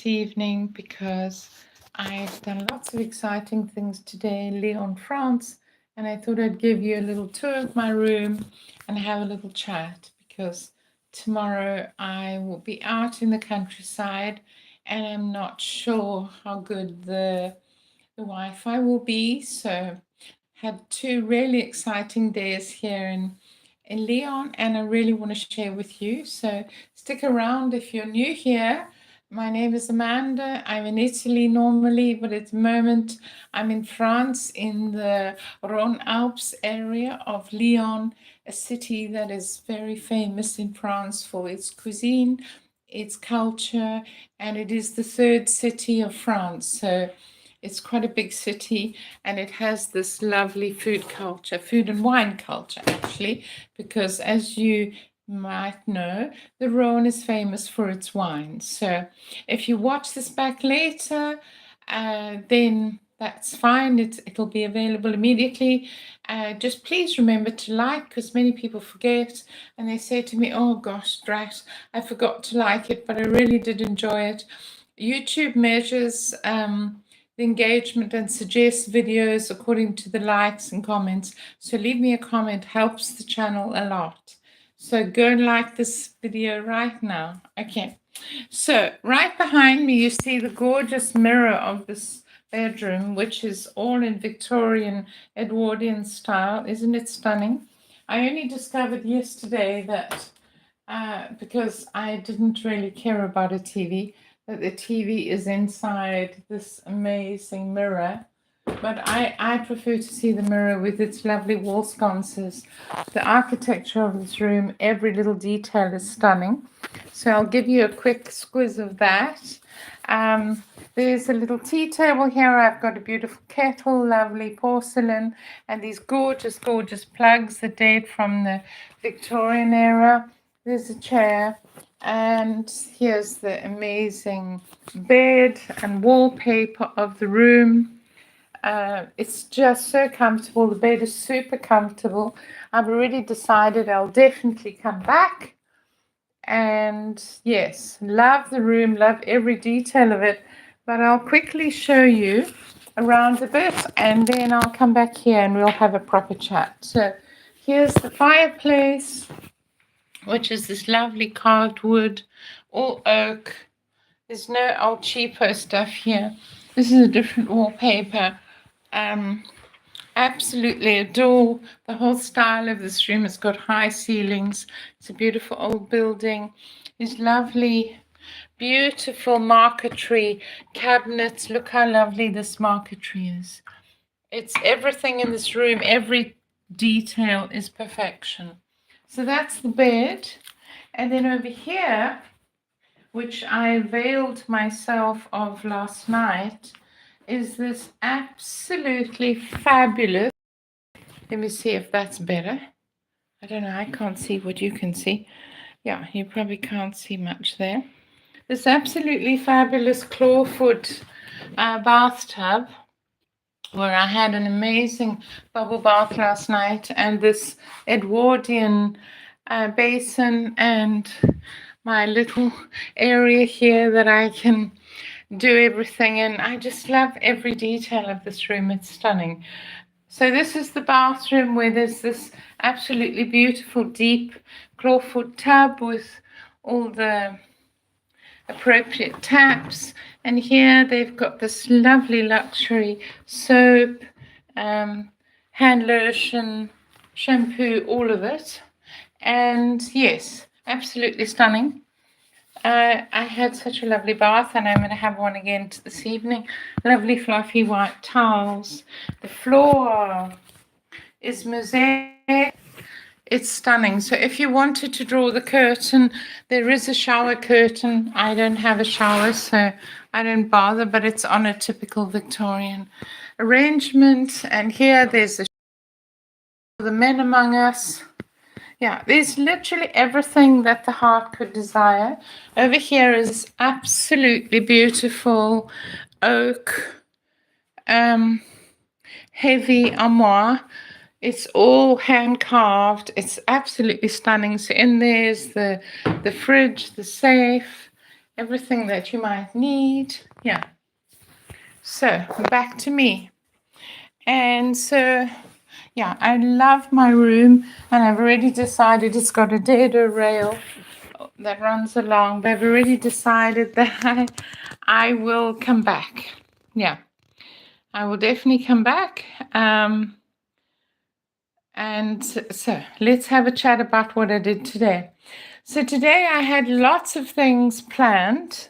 evening because I've done lots of exciting things today in Lyon, France, and I thought I'd give you a little tour of my room and have a little chat because tomorrow I will be out in the countryside and I'm not sure how good the Wi-Fi will be. So had 2 really exciting days here in Lyon, and I really want to share with you. So stick around if you're new here. My name is Amanda. I'm in Italy normally, but at the moment I'm in France in the Rhone Alps area of Lyon, a city that is very famous in France for its cuisine, its culture, and it is the 3rd city of France. So it's quite a big city, and it has this lovely food culture, food and wine culture, actually, because as you might know, the Rhone is famous for its wine. So if you watch this back later, then that's fine. It'll be available immediately. Just please remember to like, because many people forget, and they say to me, oh gosh, drat, I forgot to like it, but I really did enjoy it. YouTube measures the engagement and suggests videos according to the likes and comments. So leave me a comment, helps the channel a lot. So go and like this video right now. Okay, so right behind me you see the gorgeous mirror of this bedroom, which is all in Victorian Edwardian style. Isn't it stunning? I only discovered yesterday that because I didn't really care about a TV, that the TV is inside this amazing mirror. But I prefer to see the mirror with its lovely wall sconces. The architecture of this room, every little detail is stunning. So I'll give you a quick squiz of that. There's a little tea table here. I've got a beautiful kettle, lovely porcelain, and these gorgeous, gorgeous plugs that date from the Victorian era. There's a chair, and here's the amazing bed and wallpaper of the room. It's just so comfortable. The bed is super comfortable. I've already decided I'll definitely come back. And yes, love the room, love every detail of it. But I'll quickly show you around a bit, and then I'll come back here and we'll have a proper chat. So here's the fireplace, which is this lovely carved wood, all oak. There's no old cheapo stuff here. This is a different wallpaper. Absolutely adore the whole style of this room. It's got high ceilings. It's a beautiful old building. These lovely, beautiful marquetry cabinets. Look how lovely this marquetry is. It's everything in this room. Every detail is perfection. So that's the bed. And then over here, which I availed myself of last night, is this absolutely fabulous. Let me see if that's better. I don't know, I can't see what you can see. Yeah, you probably can't see much there. This absolutely fabulous clawfoot bathtub, where I had an amazing bubble bath last night, and this Edwardian basin, and my little area here that I can do everything in. I just love every detail of this room. It's stunning. So this is the bathroom, where there's this absolutely beautiful deep clawfoot tub with all the appropriate taps, and here they've got this lovely luxury soap, hand lotion, shampoo, all of it. And yes, absolutely stunning. I had such a lovely bath, and I'm going to have one again this evening. Lovely fluffy white towels. The floor is mosaic. It's stunning. So if you wanted to draw the curtain, there is a shower curtain. I don't have a shower, so I don't bother, but it's on a typical Victorian arrangement. And here there's the men among us. Yeah, there's literally everything that the heart could desire. Over here is absolutely beautiful oak, heavy armoire. It's all hand carved. It's absolutely stunning. So in there's the fridge, the safe, everything that you might need. Yeah. So back to me. And so, yeah, I love my room, and I've already decided it's got a dado rail that runs along, but I've already decided that I will come back. Yeah, I will definitely come back. And so let's have a chat about what I did today. So today I had lots of things planned,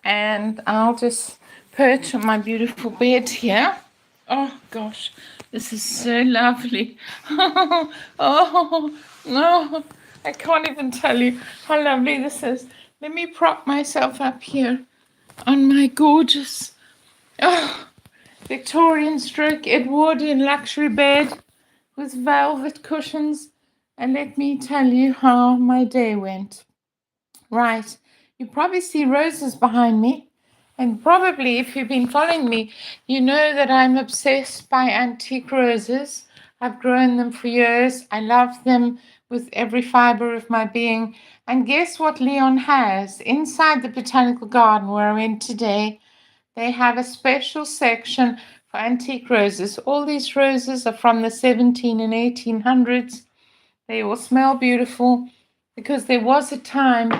and I'll just perch on my beautiful bed here. Oh gosh, this is so lovely. Oh no, I can't even tell you how lovely this is. Let me prop myself up here on my gorgeous Victorian stroke Edwardian luxury bed with velvet cushions, and let me tell you how my day went. Right, you probably see roses behind me, and probably if you've been following me, you know that I'm obsessed by antique roses. I've grown them for years. I love them with every fiber of my being. And guess what Lyon has? Inside the botanical garden where I went today, they have a special section for antique roses. All these roses are from the 17 and 1800s. They all smell beautiful because there was a time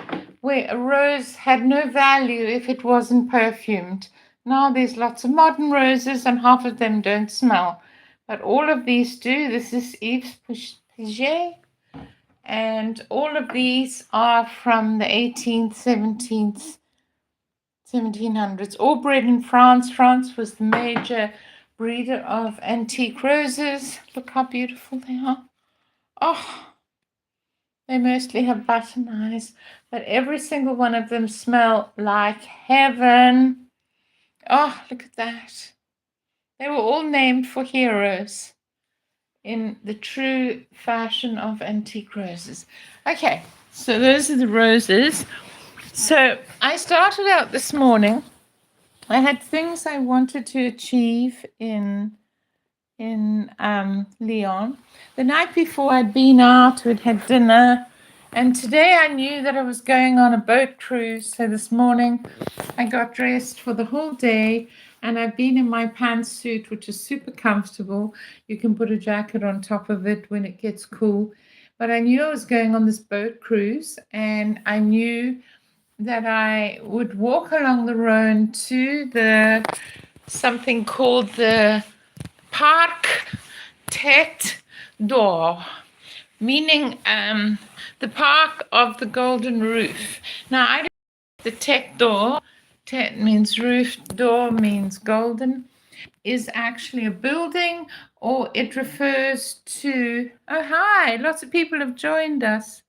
where a rose had no value if it wasn't perfumed. Now there's lots of modern roses and half of them don't smell. But all of these do. This is Yves Piaget. And all of these are from the 18th, 1700s, all bred in France. France was the major breeder of antique roses. Look how beautiful they are. Oh, they mostly have button eyes, but every single one of them smell like heaven. Oh, look at that. They were all named for heroes in the true fashion of antique roses. Okay, so those are the roses. So I started out this morning. I had things I wanted to achieve in Lyon. The night before, I'd been out, we'd had dinner, and today I knew that I was going on a boat cruise. So this morning, I got dressed for the whole day, and I've been in my pantsuit, which is super comfortable. You can put a jacket on top of it when it gets cool. But I knew I was going on this boat cruise, and I knew that I would walk along the Rhone to the something called the Parc Tête d'Or, meaning the Park of the Golden Roof. Now, I don't know the Tête d'Or, Tête means roof, d'Or means golden, is actually a building, or it refers to, oh, hi, lots of people have joined us.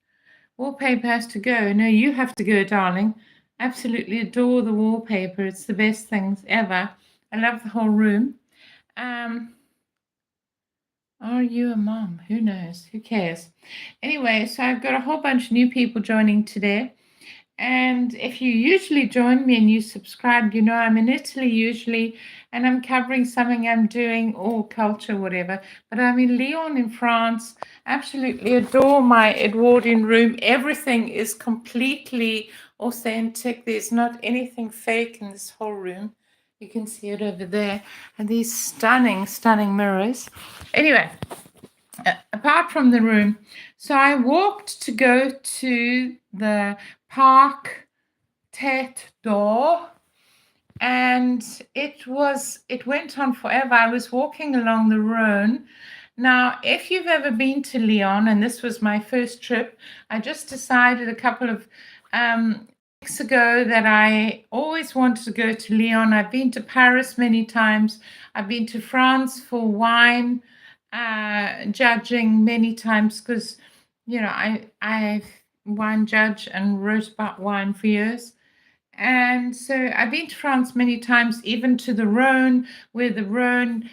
Wallpaper has to go. No, you have to go, darling. Absolutely adore the wallpaper. It's the best things ever. I love the whole room. Are you a mom? Who knows? Who cares? Anyway, so I've got a whole bunch of new people joining today. And if you usually join me and you subscribe, you know I'm in Italy usually, and I'm covering something I'm doing, or culture, whatever. But I'm in Lyon in France. Absolutely adore my Edwardian room. Everything is completely authentic. There's not anything fake in this whole room. You can see it over there. And these stunning, stunning mirrors. Anyway, apart from the room, so I walked to go to the Parc Tête d'Or, and it went on forever. I was walking along the Rhone. Now, if you've ever been to Lyon, and this was my first trip, I just decided a couple of weeks ago that I always wanted to go to Lyon. I've been to Paris many times. I've been to France for wine judging many times because, you know, I've wine judge and wrote about wine for years. And so I've been to France many times, even to the Rhone, where the Rhone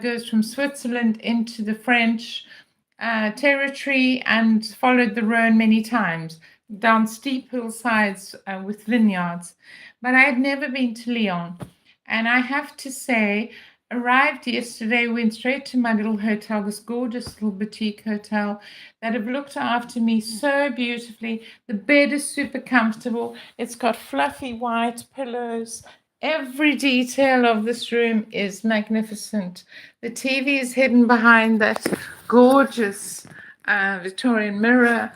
goes from Switzerland into the French territory, and followed the Rhone many times down steep hillsides with vineyards. But I had never been to Lyon. And I have to say, arrived yesterday, went straight to my little hotel, this gorgeous little boutique hotel that have looked after me so beautifully. The bed is super comfortable. It's got fluffy white pillows. Every detail of this room is magnificent. The TV is hidden behind that gorgeous Victorian mirror.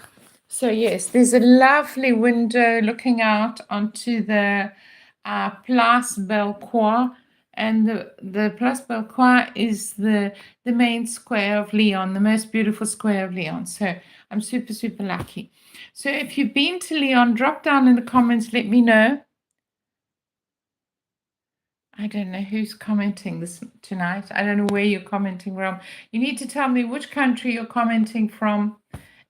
So yes, there's a lovely window looking out onto the Place Bellecour, and the Place Bellecour is the main square of Lyon, the most beautiful square of Lyon. So I'm super, super lucky. So if you've been to Lyon, drop down in the comments, let me know. I don't know who's commenting this tonight. I don't know where you're commenting from. You need to tell me which country you're commenting from,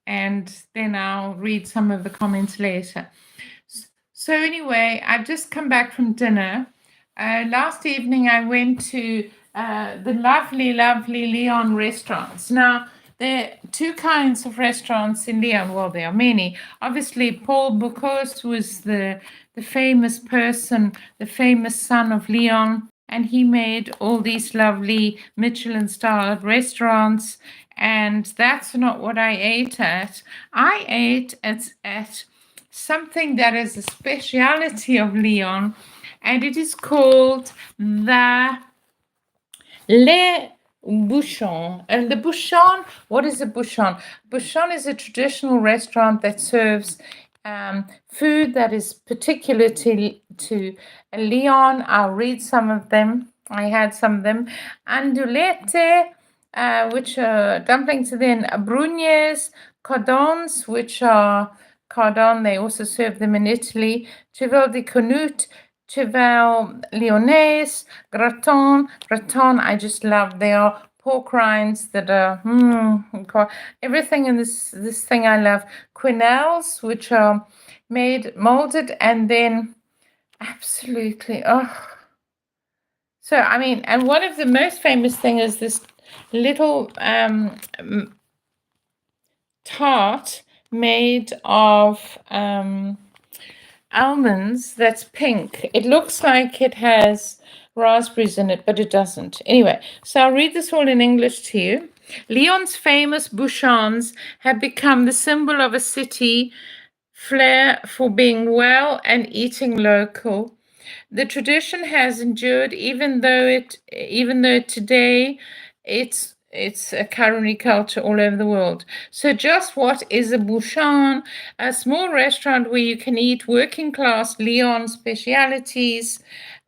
and then I'll read some of the comments later. So anyway, I've just come back from dinner. Last evening I went to the lovely, lovely Lyon restaurants. Now, there are two kinds of restaurants in Lyon. Well, there are many. Obviously, Paul Bocuse was the famous person, the famous son of Lyon, and he made all these lovely Michelin-starred restaurants. And that's not what I ate at. I ate at something that is a speciality of Lyon, and it is called the Le Bouchon. And the Bouchon, what is a Bouchon? Bouchon is a traditional restaurant that serves food that is particular to Lyon. I'll read some of them. I had some of them. Andouillette, which are dumplings, then brugnets, cordons, which are cordon. They also serve them in Italy. Cheval de Canute, cheval lyonnaise, gratin. Gratin, I just love. They are pork rinds that are everything in this thing I love. Quenelles, which are made molded and then absolutely so I mean, and one of the most famous thing is this little tart made of almonds that's pink. It looks like it has raspberries in it, but it doesn't. Anyway, so I'll read this all in English to you. Lyon's famous bouchons have become the symbol of a city flair for being well and eating local. The tradition has endured, even though today it's a culinary culture all over the world. So just what is a bouchon? A small restaurant where you can eat working class Lyon specialities,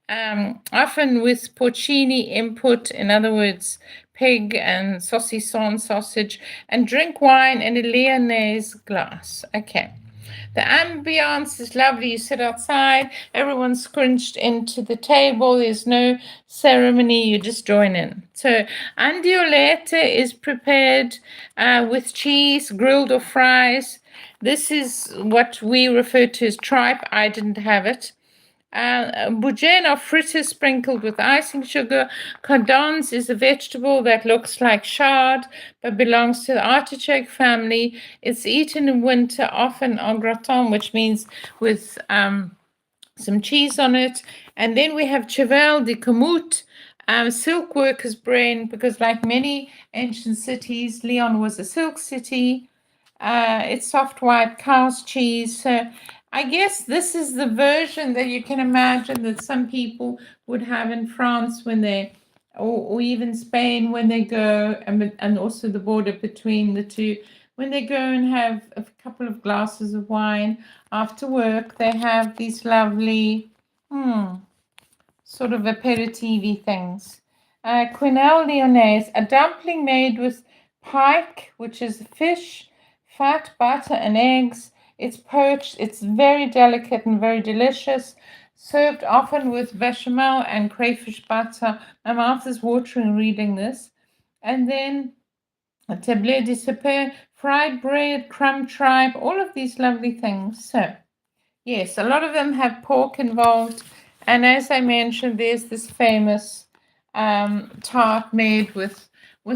often with porcini input, in other words, pig and saucisson sausage, and drink wine in a Lyonnaise glass. Okay. The ambiance is lovely. You sit outside, everyone's scrunched into the table. There's no ceremony, you just join in. So, andouillette is prepared with cheese, grilled or fries. This is what we refer to as tripe. I didn't have it. Bourguignon are fritters sprinkled with icing sugar. Cordons is a vegetable that looks like chard but belongs to the artichoke family. It's eaten in winter, often en gratin, which means with some cheese on it. And then we have cheval de Camout, silk worker's brain, because like many ancient cities, Lyon was a silk city. It's soft white cow's cheese. So I guess this is the version that you can imagine that some people would have in France when they, or even Spain when they go, and also the border between the two. When they go and have a couple of glasses of wine after work, they have these lovely, sort of aperitif things. Quenelle lyonnaise, a dumpling made with pike, which is fish, fat, butter, and eggs. It's poached. It's very delicate and very delicious. Served often with bechamel and crayfish butter. My mouth is watering reading this. And then a tablé de sapin, fried bread, crumb tripe, all of these lovely things. So, yes, a lot of them have pork involved. And as I mentioned, there's this famous tart made with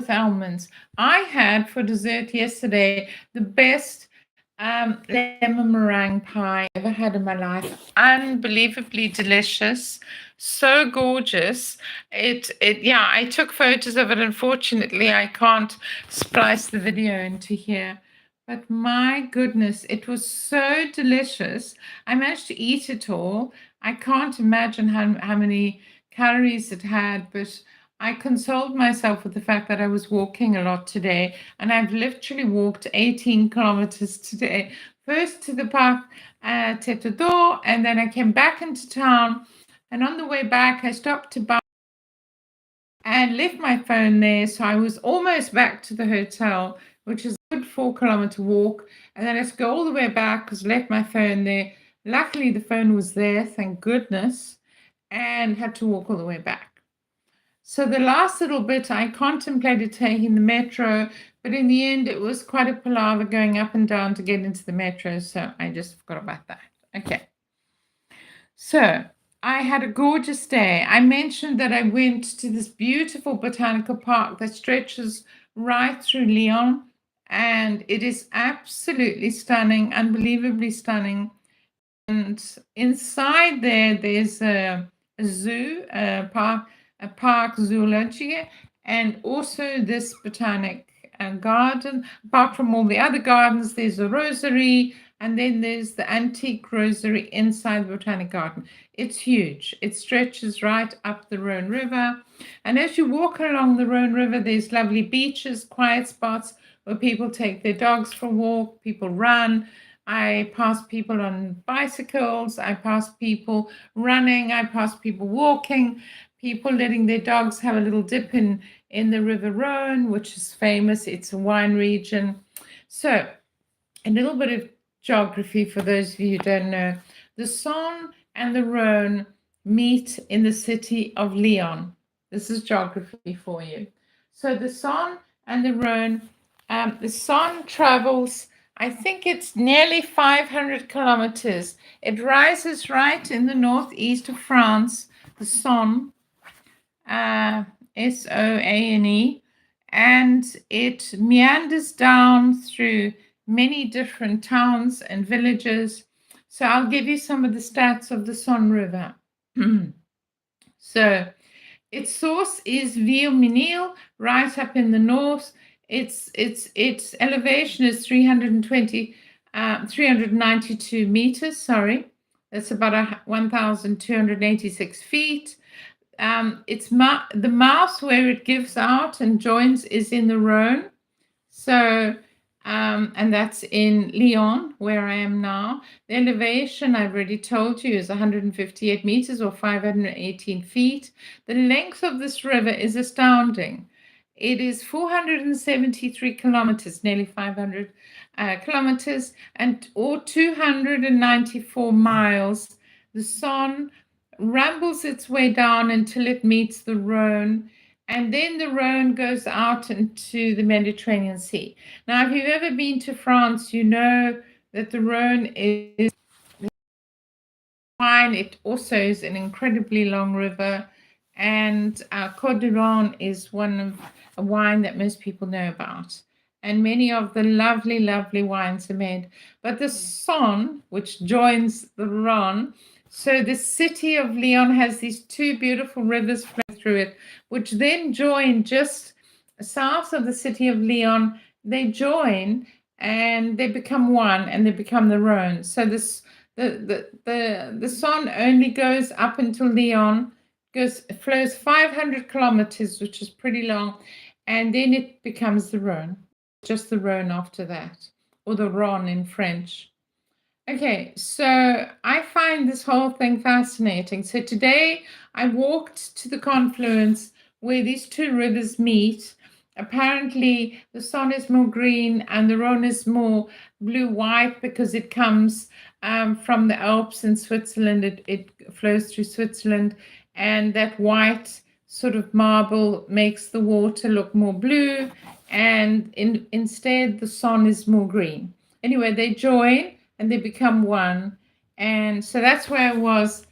almonds. I had for dessert yesterday the best Lemon meringue pie I've ever had in my life. Unbelievably delicious, so gorgeous. Yeah, I took photos of it. Unfortunately, I can't splice the video into here. But my goodness, it was so delicious. I managed to eat it all. I can't imagine how many calories it had, but I consoled myself with the fact that I was walking a lot today, and I've literally walked 18 kilometers today. First to the park Tete d'Or, and then I came back into town. And on the way back, I stopped to buy and left my phone there. So I was almost back to the hotel, which is a good 4 kilometer walk. And then I had to go all the way back because I left my phone there. Luckily, the phone was there, thank goodness, and had to walk all the way back. So the last little bit, I contemplated taking the metro, but in the end, it was quite a palaver going up and down to get into the metro. So I just forgot about that. Okay. So I had a gorgeous day. I mentioned that I went to this beautiful botanical park that stretches right through Lyon, and it is absolutely stunning, unbelievably stunning. And inside there's a zoo, a park zoology, and also this botanic garden. Apart from all the other gardens, there's a rosary, and then there's the antique rosary inside the botanic garden. It's huge. It stretches right up the Rhone River. And as you walk along the Rhone River, there's lovely beaches, quiet spots where people take their dogs for a walk, people run. I pass people on bicycles, I pass people running, I pass people walking, people letting their dogs have a little dip in the River Rhone, which is famous. It's a wine region. So, a little bit of geography for those of you who don't know. The Saône and the Rhone meet in the city of Lyon. This is geography for you. So the Saône and the Rhone, the Saône travels, I think it's nearly 500 kilometers. It rises right in the northeast of France, the Saône, Saône, and it meanders down through many different towns and villages. So I'll give you some of the stats of the Saône River. So its source is Ville-Ménil, right up in the north. Its elevation is 392 meters. Sorry, that's about 1,286 feet. The mouth where it gives out and joins is in the Rhone. So, and that's in Lyon, where I am now. The elevation, I've already told you, is 158 meters or 518 feet. The length of this river is astounding. It is 473 kilometers, nearly 500 kilometers, or 294 miles. The Saône rambles its way down until it meets the Rhone, and then the Rhone goes out into the Mediterranean Sea. Now, if you've ever been to France, you know that the Rhone is wine. It also is an incredibly long river, and Côte du Rhône is one of a wine that most people know about. And many of the lovely, lovely wines are made. But the Saône, which joins the Rhône, so the city of Lyon has these two beautiful rivers flowing through it, which then join just south of the city of Lyon. They join and they become one, and they become the Rhone. So the Saône only goes up until Lyon, flows 500 kilometers, which is pretty long, and then it becomes the Rhone. Just the Rhone after that, or the Rhône in French. Okay, so I find this whole thing fascinating. So today I walked to the confluence where these two rivers meet. Apparently, the Saône is more green and the Rhône is more blue-white because it comes from the Alps in Switzerland. It flows through Switzerland, and that white sort of marble makes the water look more blue, and instead the Saône is more green. Anyway, they join and they become one. And so that's where I was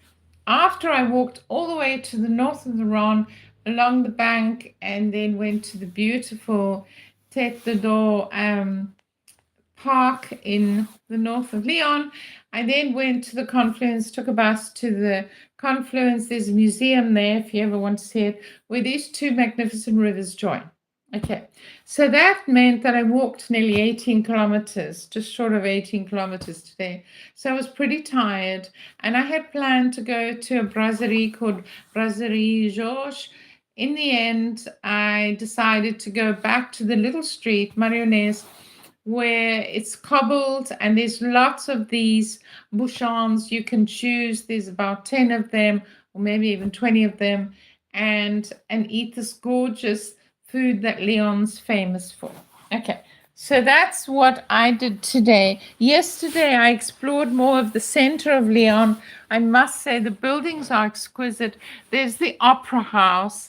after I walked all the way to the north of the Rhone along the bank, and then went to the beautiful Tête d'Or park in the north of Lyon. I then went to the Confluence, took a bus to the Confluence. There's a museum there, if you ever want to see it, where these two magnificent rivers join. Okay, so that meant that I walked nearly 18 kilometers, just short of 18 kilometers today. So I was pretty tired, and I had planned to go to a brasserie called Brasserie Georges. In the end, I decided to go back to the little street, Marionnaise, where it's cobbled and there's lots of these bouchons you can choose. There's about 10 of them, or maybe even 20 of them, and eat this gorgeous food that Lyon's famous for. Okay, so that's what I did today. Yesterday, I explored more of the center of Lyon. I must say the buildings are exquisite. There's the Opera House.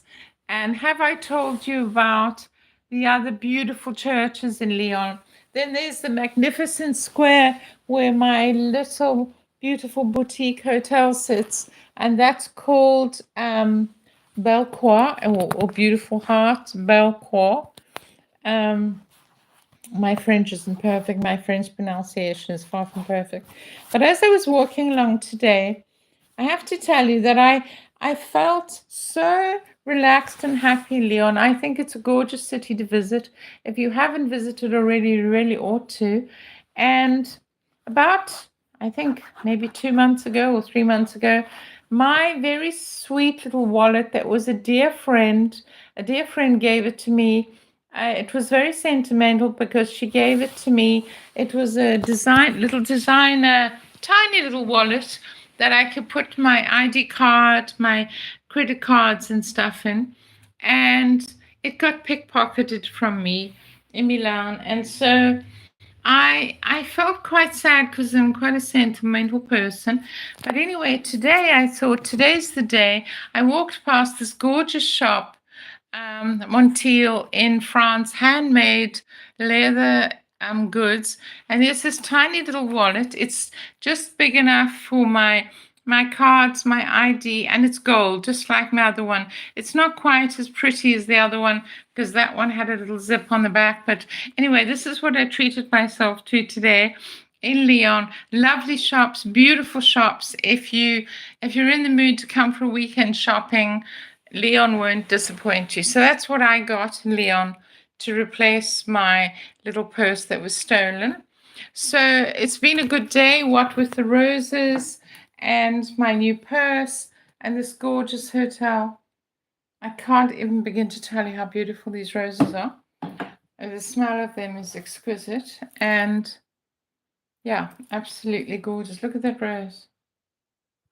And have I told you about the other beautiful churches in Lyon? Then there's the magnificent square where my little beautiful boutique hotel sits, and that's called Belcourt, or Beautiful Heart, Belcourt. My French isn't perfect. My French pronunciation is far from perfect. But as I was walking along today, I have to tell you that I felt so relaxed and happy in Lyon. I think it's a gorgeous city to visit. If you haven't visited already, you really ought to. And about, I think, maybe 2 months ago or 3 months ago, my very sweet little wallet that was a dear friend gave it to me. It was very sentimental because she gave it to me. It was a little designer, tiny little wallet that I could put my ID card, my credit cards and stuff in. And it got pickpocketed from me in Milan. And so I felt quite sad because I'm quite a sentimental person. But anyway, today I thought today's the day. I walked past this gorgeous shop, Montiel in France, handmade leather goods, and there's this tiny little wallet. It's just big enough for my cards, my ID, and it's gold, just like my other one. It's not quite as pretty as the other one because that one had a little zip on the back. But anyway, this is what I treated myself to today in Lyon. Lovely shops, beautiful shops. If you're in the mood to come for a weekend shopping, Lyon won't disappoint you. So that's what I got in Lyon to replace my little purse that was stolen. So it's been a good day, what with the roses and my new purse and this gorgeous hotel. I can't even begin to tell you how beautiful these roses are. And the smell of them is exquisite. And yeah, absolutely gorgeous. Look at that rose.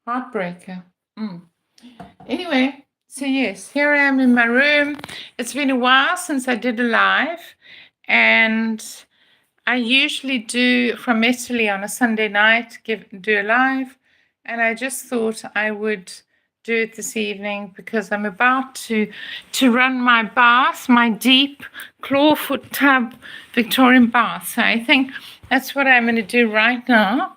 Heartbreaker. Anyway, so yes, here I am in my room. It's been a while since I did a live, and I usually do from Italy on a Sunday night, do a live, and I just thought I would do it this evening because I'm about to run my bath, my deep clawfoot tub Victorian bath. So I think that's what I'm going to do right now.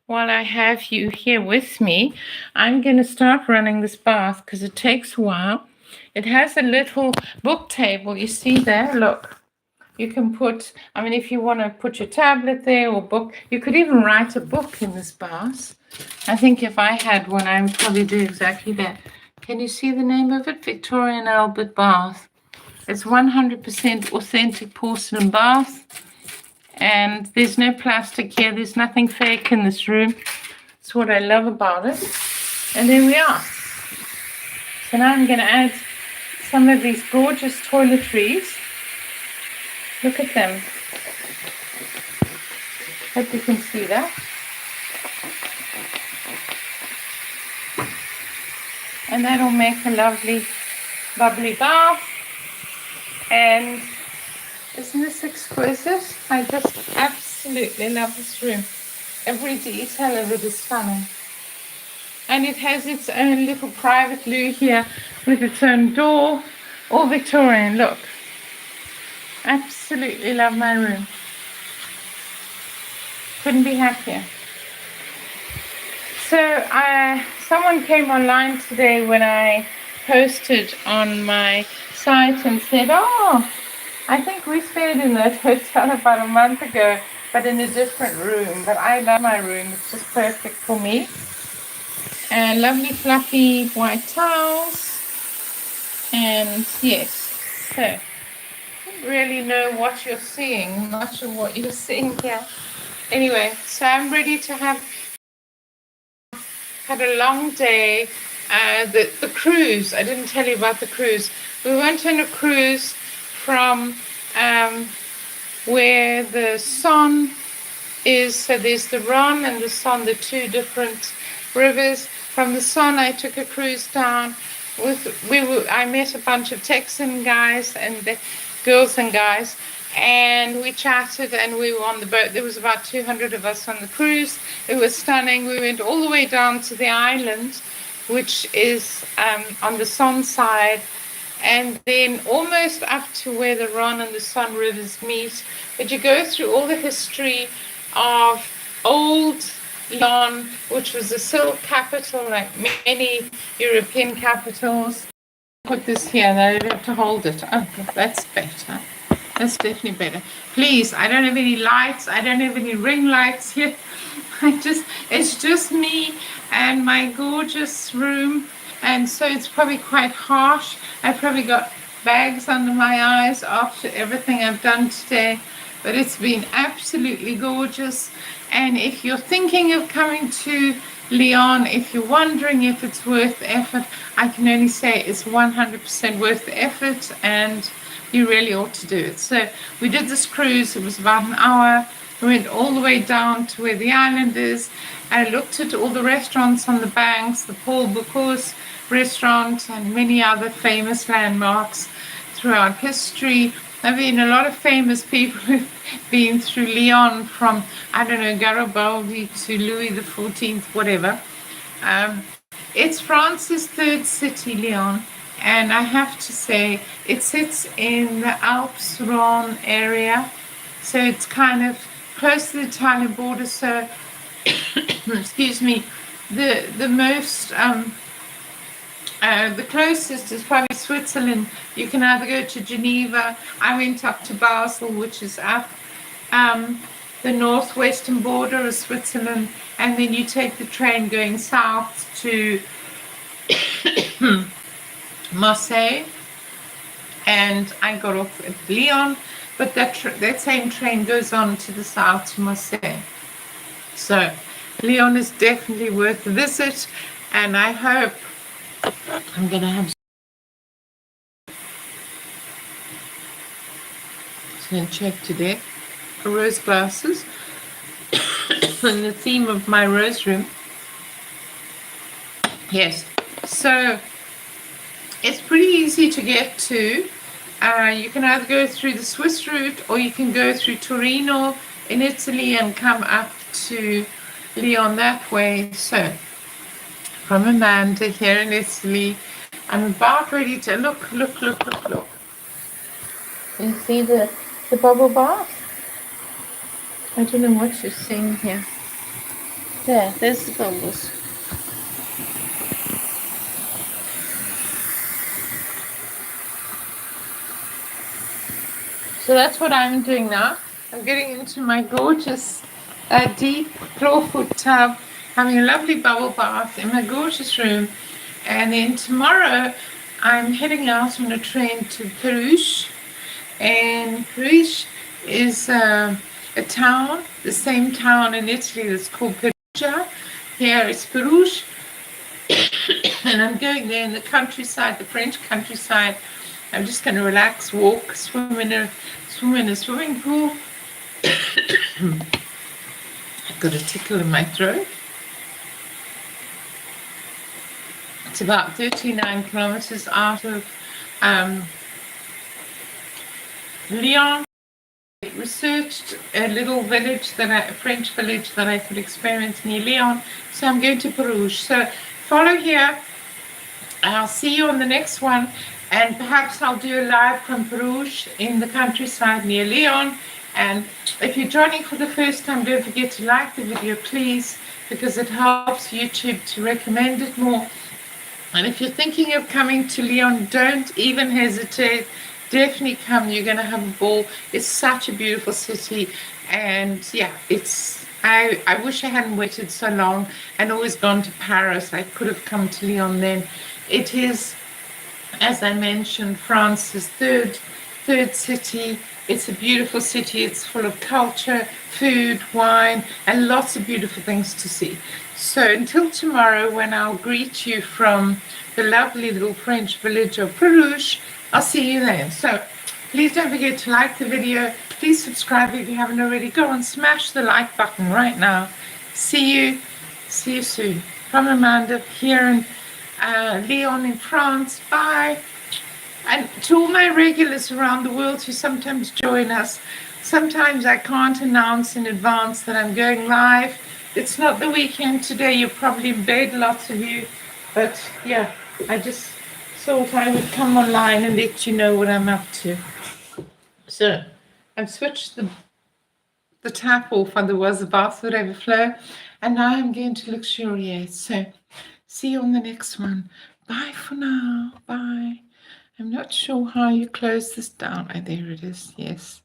While I have you here with me, I'm going to start running this bath because it takes a while. It has a little book table. You see there? Look. You can put, if you want to put your tablet there or book, you could even write a book in this bath. I think if I had one, I would probably do exactly that. Can you see the name of it? Victorian Albert Bath. It's 100% authentic porcelain bath. And there's no plastic here. There's nothing fake in this room. That's what I love about it. And there we are. So now I'm going to add some of these gorgeous toiletries. Look at them. Hope you can see that. And that'll make a lovely, bubbly bath. And isn't this exquisite? I just absolutely love this room. Every detail of it is stunning. And it has its own little private loo here with its own door. All Victorian, look. Absolutely love my room. Couldn't be happier. So someone came online today when I posted on my site and said, oh, I think we stayed in that hotel about a month ago. but in a different room. But I love my room. It's just perfect for me. And lovely fluffy white towels. And yes, so I don't really know what you're seeing. I'm not sure what you're seeing here. Anyway, so I'm ready to have had a long day. The cruise, I didn't tell you about the cruise. We went on a cruise from where the sun is, so there's the Rhone and the Son, the two different rivers. From the Son, I took a cruise down I met a bunch of Texan guys and the girls and guys, and we chatted and we were on the boat. There was about 200 of us on the cruise. It was stunning. We went all the way down to the island, which is on the Son side, and then almost up to where the Rhone and the Son rivers meet. But you go through all the history of old Lyon, which was the silk capital, like many European capitals. Put this here, and I don't have to hold it. Oh, that's better. That's definitely better. Please, I don't have any lights. I don't have any ring lights here. It's just me and my gorgeous room, and so it's probably quite harsh. I've probably got bags under my eyes after everything I've done today, but it's been absolutely gorgeous. And if you're thinking of coming to Lyon, if you're wondering if it's worth the effort, I can only say it's 100% worth the effort, and you really ought to do it. So we did this cruise. It was about an hour. We went all the way down to where the island is. I looked at all the restaurants on the banks, the Paul Bocuse restaurant and many other famous landmarks throughout history. I mean, a lot of famous people who've been through Lyon, from, I don't know, Garibaldi to Louis XIV, whatever. It's France's third city, Lyon, and I have to say it sits in the Alps Rhone area, so it's kind of close to the Italian border. So, excuse me, the most the closest is probably Switzerland. You can either go to Geneva. I went up to Basel, which is up the northwestern border of Switzerland, and then you take the train going south to Marseille, and I got off at Lyon, but that same train goes on to the south to Marseille. So Lyon is definitely worth a visit, and I hope I'm going to have and check today for rose glasses and the theme of my rose room. Yes, so it's pretty easy to get to. You can either go through the Swiss route, or you can go through Torino in Italy and come up to Lyon that way. So from Amanda here in Italy, I'm about ready to look. You see the bubble bath? I don't know what you're seeing here. There's the bubbles. So that's what I'm doing now. I'm getting into my gorgeous deep clawfoot tub, having a lovely bubble bath in my gorgeous room. And then tomorrow I'm heading out on a train to Perugia. And Perugia is a town, the same town in Italy that's called Perugia. Here it's Perugia. And I'm going there in the countryside, the French countryside. I'm just going to relax, walk, swim in a swimming pool. I've got a tickle in my throat. It's about 39 kilometers out of Lyon. I researched a little village, a French village that I could experience near Lyon. So I'm going to Perugia. So follow here. I'll see you on the next one. And perhaps I'll do a live from Perugia in the countryside near Lyon. And if you're joining for the first time, don't forget to like the video, please, because it helps YouTube to recommend it more. And if you're thinking of coming to Lyon, don't even hesitate. definitely come. You're going to have a ball. It's such a beautiful city. And yeah, I wish I hadn't waited so long and always gone to Paris. I could have come to Lyon then. It is, as I mentioned, France's third city. It's a beautiful city. It's full of culture, food, wine, and lots of beautiful things to see. So until tomorrow, when I'll greet you from the lovely little French village of Perouge, I'll see you then. So please don't forget to like the video. Please subscribe if you haven't already. Go and smash the like button right now. See you soon. From Amanda here in Lyon in France. Bye. And to all my regulars around the world who sometimes join us, sometimes I can't announce in advance that I'm going live. It's not the weekend today. You're probably in bed, lots of you. But yeah, I just thought I would come online and let you know what I'm up to. So I've switched the tap off, otherwise the bath would overflow. And now I'm going to luxuriate. So see you on the next one. Bye for now. Bye. I'm not sure how you close this down. Oh, there it is. Yes.